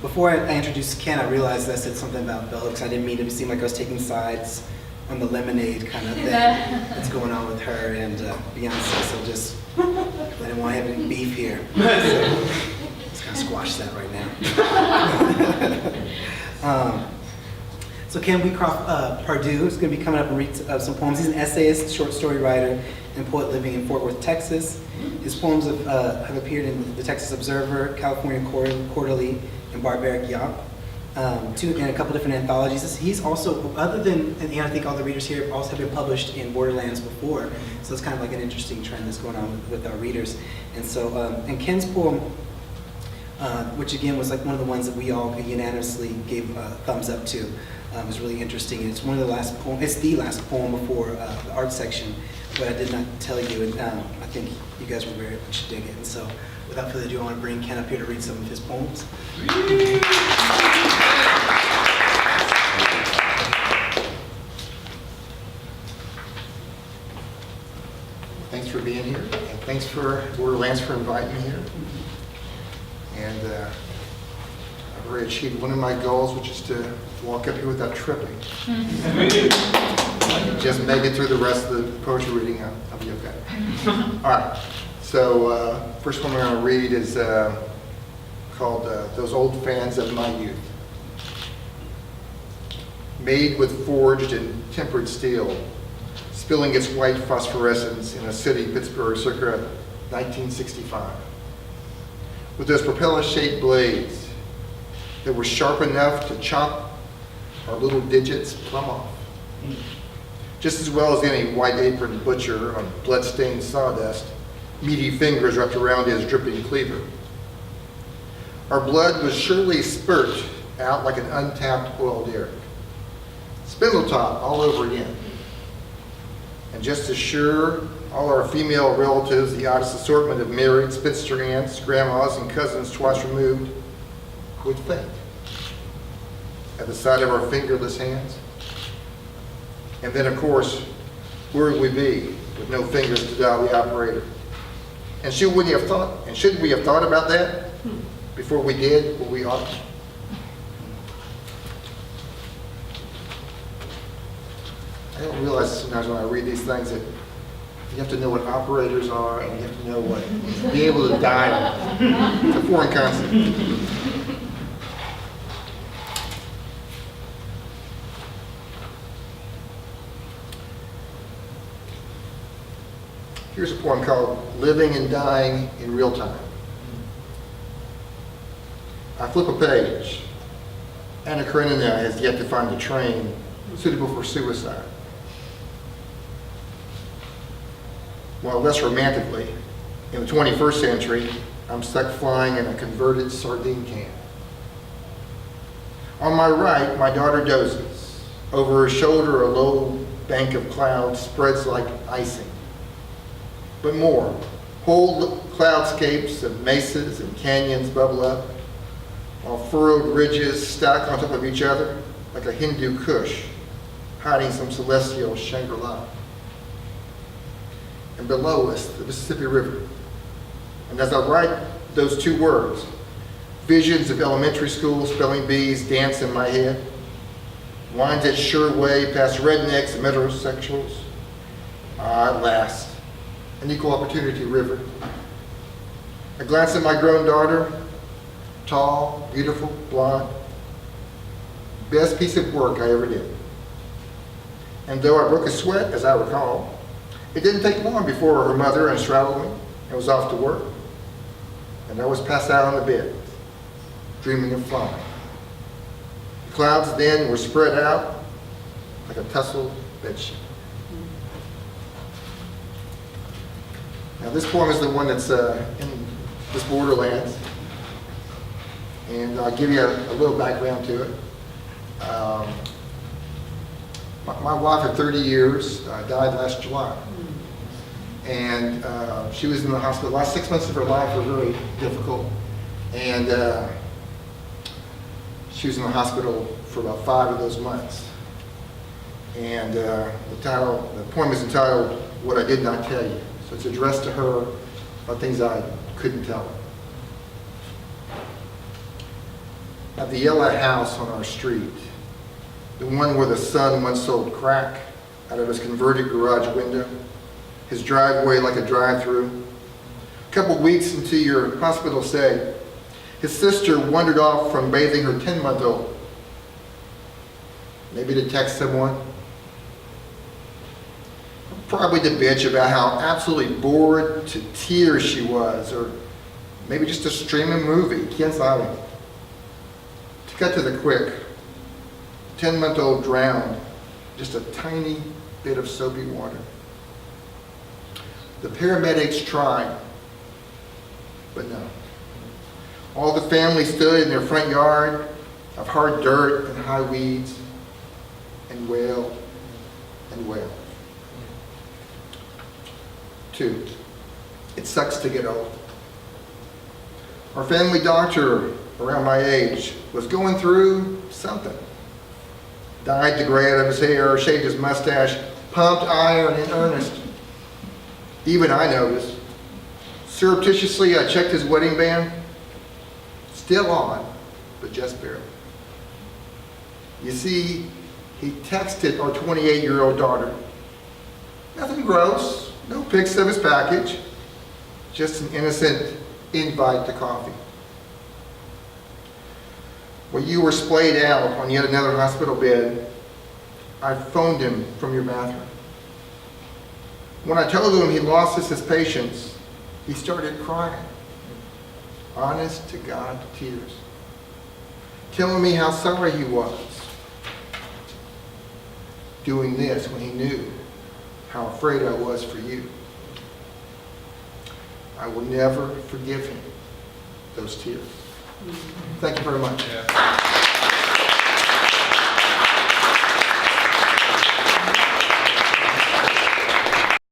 Before I introduced Ken, I realized I said something about bell hooks. I didn't mean to seem like I was taking sides on the lemonade kind of thing that's going on with her and Beyonce. So just, I didn't want to have any beef here. So, just kind of squash that right now. So Ken Wheatcroft-Pardue is going to be coming up and read some poems. He's an essayist, short story writer, and poet living in Fort Worth, Texas. His poems have appeared in the Texas Observer, California Quarterly, and Barbaric Yawp, in a couple different anthologies. He's also, other than, and I think all the readers here also have been published in Borderlands before, so it's kind of like an interesting trend that's going on with our readers. And so, and Ken's poem, which again was like one of the ones that we all unanimously gave a thumbs up to, was really interesting. And it's one of the last poems, it's the last poem before the art section, but I did not tell you, and I think you guys will very much dig it. And so, without further ado, I want to bring Ken up here to read some of his poems. Thanks for being here, and thanks for Borderlands for inviting me here. And I've already achieved one of my goals, which is to walk up here without tripping. Just make it through the rest of the poetry reading, I'll be okay. All right, so first one we're going to read is called Those Old Fans of My Youth. Made with forged and tempered steel, spilling its white phosphorescence in a city, Pittsburgh, circa 1965. With those propeller-shaped blades that were sharp enough to chop our little digits plumb off, just as well as any white-aproned butcher on blood-stained sawdust, meaty fingers wrapped around his dripping cleaver. Our blood was surely spurt out like an untapped oil derrick. Spindle top all over again. And just as sure, all our female relatives, the oddest assortment of married spinster aunts, grandmas, and cousins twice removed, would faint at the sight of our fingerless hands. And then, of course, where would we be with no fingers to dial the operator? And shouldn't we have thought about that before we did what we ought to? I don't realize sometimes when I read these things that you have to know what operators are and you have to know what, be able to dial. It's a foreign concept. Here's a poem called Living and Dying in Real Time. I flip a page. Anna Karenina has yet to find a train suitable for suicide. While less romantically, in the 21st century, I'm stuck flying in a converted sardine can. On my right, my daughter dozes. Over her shoulder, a low bank of clouds spreads like icing. But more, whole cloudscapes of mesas and canyons bubble up, while furrowed ridges stack on top of each other like a Hindu Kush, hiding some celestial Shangri-La. And below us, the Mississippi River. And as I write those two words, visions of elementary school spelling bees dance in my head, winds its sure way past rednecks and metrosexuals. Ah, at last, an equal opportunity river. I glance at my grown daughter, tall, beautiful, blonde. Best piece of work I ever did. And though I broke a sweat, as I recall, it didn't take long before her mother unstraddled me and was off to work. And I was passed out on the bed, dreaming of flying. The clouds then were spread out like a tussled bedsheet. Now this poem is the one that's in this Borderlands. And I'll give you a little background to it. My wife of 30 years died last July. And she was in the hospital. The last 6 months of her life were very difficult. And she was in the hospital for about 5 of those months. And the poem is entitled, What I Did Not Tell You. So it's addressed to her about things I couldn't tell her. of the yellow house on our street, the one where the son once sold crack out of his converted garage window, his driveway like a drive-through. A couple weeks into your hospital stay, his sister wandered off from bathing her 10-month-old, maybe to text someone, probably to bitch about how absolutely bored to tears she was, or maybe just to stream a movie. Quién sabe? To cut to the quick, 10-month-old drowned just a tiny bit of soapy water. The paramedics tried, but no. All the family stood in their front yard of hard dirt and high weeds and wailed and wailed. 2, it sucks to get old. Our family doctor, around my age, was going through something. Dyed the gray out of his hair, shaved his mustache, pumped iron in earnest. Even I noticed. Surreptitiously, I checked his wedding band. Still on, but just barely. You see, he texted our 28-year-old daughter. Nothing gross, no pics of his package, just an innocent invite to coffee. When you were splayed out on yet another hospital bed, I phoned him from your bathroom. When I told him he lost his patience, he started crying. Honest to God tears. Telling me how sorry he was. Doing this when he knew how afraid I was for you. I will never forgive him those tears. Thank you very much. Yeah.